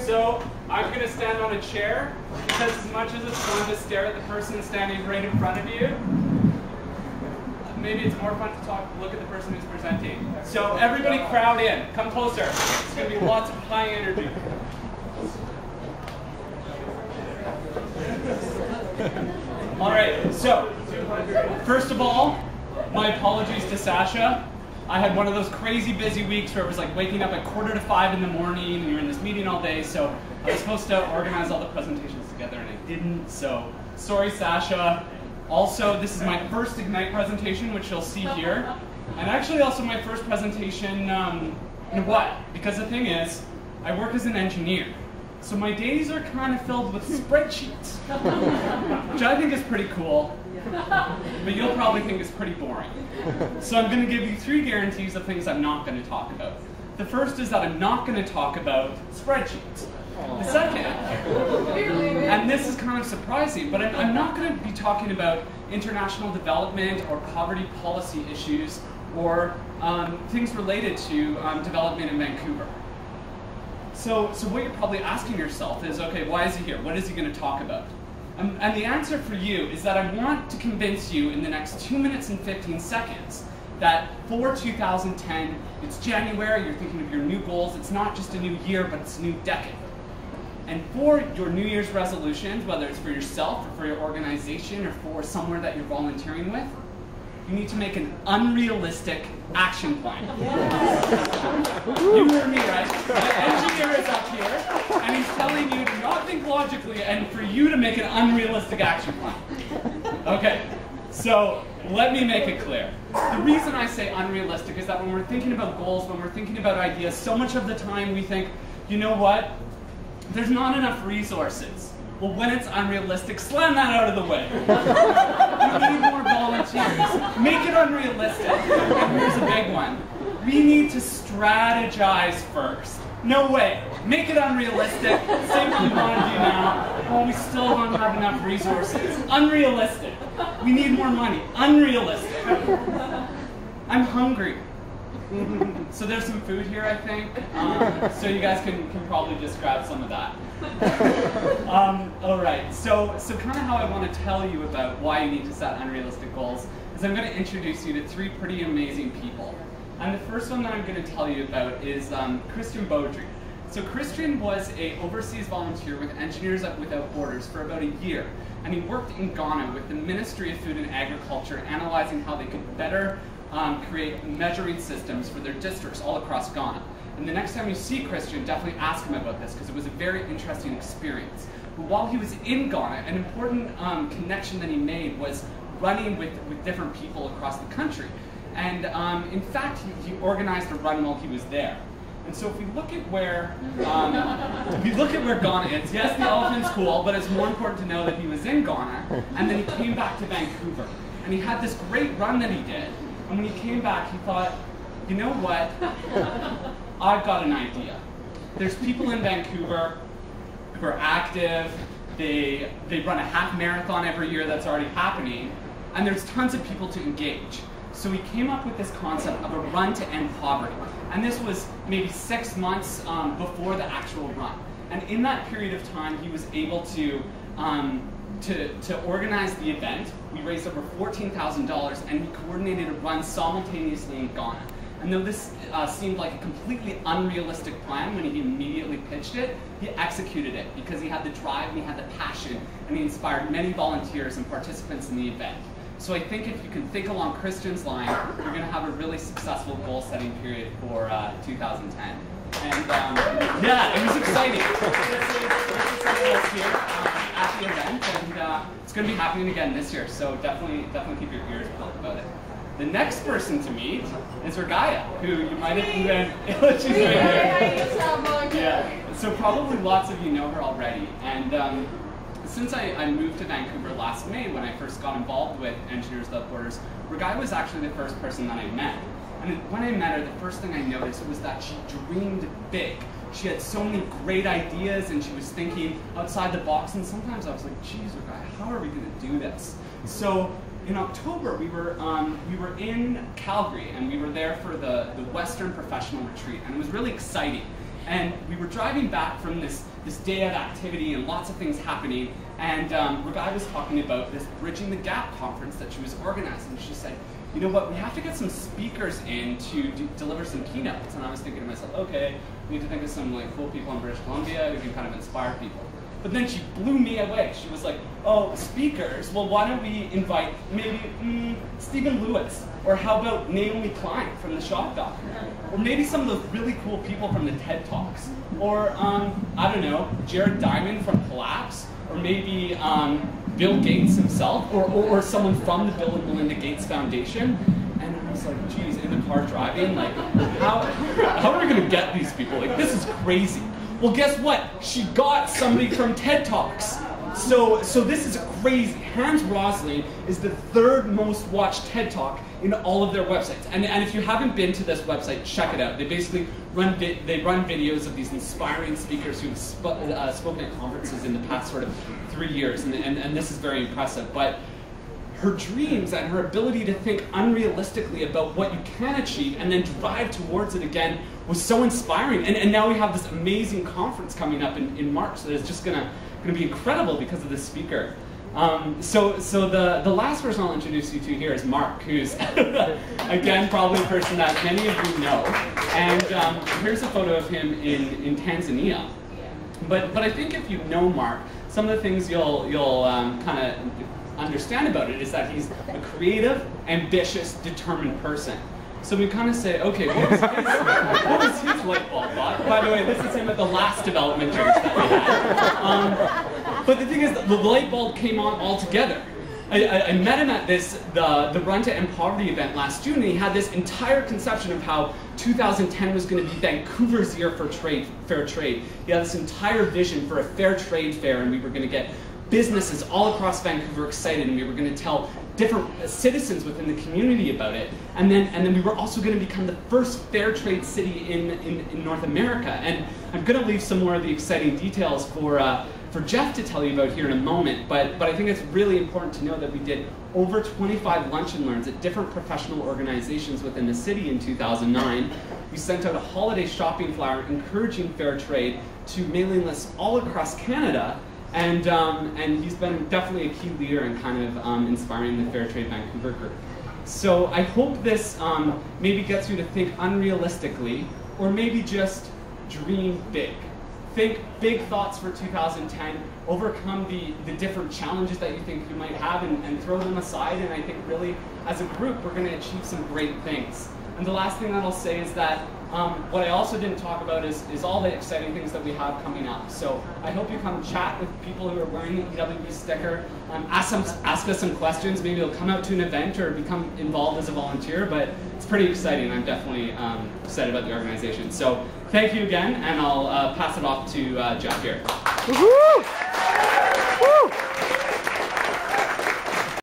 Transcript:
So I'm going to stand on a chair because as much as it's fun to stare at the person standing right in front of you, maybe it's more fun to look at the person who's presenting. So everybody crowd in. Come closer. It's going to be lots of high energy. All right, so first of all, my apologies to Sasha. I had one of those crazy busy weeks where it was like waking up at 4:45 in the morning and you're in this meeting all day, so I was supposed to organize all the presentations together and I didn't, so sorry Sasha. Also, this is my first Ignite presentation, which you'll see here, and actually also my first presentation in what? Because the thing is, I work as an engineer. So my days are kind of filled with spreadsheets, which I think is pretty cool, but you'll probably think is pretty boring. So I'm going to give you 3 guarantees of things I'm not going to talk about. The first is that I'm not going to talk about spreadsheets. The second, and this is kind of surprising, but I'm not going to be talking about international development or poverty policy issues or things related to development in Vancouver. So what you're probably asking yourself is, okay, why is he here? What is he going to talk about? And the answer for you is that I want to convince you in the next 2 minutes and 15 seconds that for 2010, it's January, you're thinking of your new goals, it's not just a new year, but it's a new decade. And for your New Year's resolutions, whether it's for yourself or for your organization or for somewhere that you're volunteering with, you need to make an unrealistic action plan. You heard me right. The engineer is up here, and he's telling you to not think logically and for you to make an unrealistic action plan. Okay, so let me make it clear. The reason I say unrealistic is that when we're thinking about goals, when we're thinking about ideas, so much of the time we think, you know what, there's not enough resources. Well, when it's unrealistic, slam that out of the way. We need more volunteers. Make it unrealistic. And here's a big one. We need to strategize first. No way. Make it unrealistic. Say what you want to do now. Oh, we still don't have enough resources. Unrealistic. We need more money. Unrealistic. I'm hungry. So there's some food here, I think. So you guys can probably just grab some of that. All right, so kind of how I want to tell you about why you need to set unrealistic goals is I'm going to introduce you to 3 pretty amazing people. And the first one that I'm going to tell you about is Christian Beaudry. So Christian was an overseas volunteer with Engineers Without Borders for about a year. And he worked in Ghana with the Ministry of Food and Agriculture, analyzing how they could better create measuring systems for their districts all across Ghana. And the next time you see Christian, definitely ask him about this because it was a very interesting experience. But while he was in Ghana, an important connection that he made was running with different people across the country. And in fact, he organized a run while he was there. And so if we look at where Ghana is, yes, the elephant's cool, but it's more important to know that he was in Ghana, and then he came back to Vancouver. And he had this great run that he did. And when he came back, he thought, you know what? I've got an idea. There's people in Vancouver who are active. They run a half marathon every year that's already happening. And there's tons of people to engage. So he came up with this concept of a run to end poverty. And this was maybe 6 months before the actual run. And in that period of time, he was able to organize the event. We raised over $14,000 and he coordinated a run simultaneously in Ghana. And though this seemed like a completely unrealistic plan when he immediately pitched it, he executed it because he had the drive and he had the passion and he inspired many volunteers and participants in the event. So I think if you can think along Christian's line, you're going to have a really successful goal-setting period for 2010. And yeah, it was exciting. It's here at the event, and it's going to be happening again this year. So definitely keep your ears peeled about it. The next person to meet is Regaya, who you might have even she's right here. Yeah. So probably lots of you know her already. And since I moved to Vancouver last May, when I first got involved with Engineers Without Borders, Regaya was actually the first person that I met. And when I met her, the first thing I noticed was that she dreamed big. She had so many great ideas, and she was thinking outside the box. And sometimes I was like, "Geez, Regaya, how are we going to do this?" So in October, we were in Calgary, and we were there for the Western Professional Retreat, and it was really exciting. And we were driving back from this day of activity and lots of things happening, and Rebecca was talking about this Bridging the Gap conference that she was organizing. She said, you know what, we have to get some speakers in to deliver some keynotes. And I was thinking to myself, okay, we need to think of some like cool people in British Columbia who can kind of inspire people. But then she blew me away. She was like, oh, speakers, well, why don't we invite maybe Stephen Lewis, or how about Naomi Klein from the Shock Doctor, or maybe some of those really cool people from the TED Talks, or I don't know, Jared Diamond from Collapse, or maybe Bill Gates himself, or someone from the Bill and Melinda Gates Foundation. And I was like, geez, in the car driving, like, how are we gonna get these people? Like, this is crazy. Well, guess what? She got somebody from TED Talks. So this is crazy. Hans Rosling is the third most watched TED Talk in all of their websites. And if you haven't been to this website, check it out. They basically run videos of these inspiring speakers who've spoken at conferences in the past sort of 3 years, and this is very impressive. But her dreams and her ability to think unrealistically about what you can achieve and then drive towards it again was so inspiring. And now we have this amazing conference coming up in March that is just gonna be incredible because of this speaker. So the last person I'll introduce you to here is Mark, who's again probably a person that many of you know. And here's a photo of him in Tanzania. But I think if you know Mark, some of the things you'll kind of understand about it is that he's a creative, ambitious, determined person. So we kind of say, okay, what was his light bulb thought? By the way, this is him at the last development church that we had. But the thing is, the light bulb came on altogether. I met him at the Run to End Poverty event last June, and he had this entire conception of how 2010 was going to be Vancouver's year for fair trade. He had this entire vision for a fair trade fair, and we were going to get businesses all across Vancouver excited, and we were going to tell different citizens within the community about it. And then we were also going to become the first fair trade city in North America. And I'm going to leave some more of the exciting details for Jeff to tell you about here in a moment, but I think it's really important to know that we did over 25 lunch and learns at different professional organizations within the city in 2009. We sent out a holiday shopping flyer encouraging fair trade to mailing lists all across Canada, and he's been definitely a key leader in kind of inspiring the Fair Trade Vancouver group. So I hope this maybe gets you to think unrealistically, or maybe just dream big. Think big thoughts for 2010, overcome the different challenges that you think you might have, and throw them aside, and I think really, as a group, we're going to achieve some great things. And the last thing that I'll say is that what I also didn't talk about is all the exciting things that we have coming up. So I hope you come chat with people who are wearing the EWB sticker, ask us some questions, maybe you'll come out to an event or become involved as a volunteer, but it's pretty exciting. I'm definitely excited about the organization. So thank you again, and I'll pass it off to Jeff here. Woo-hoo! Woo!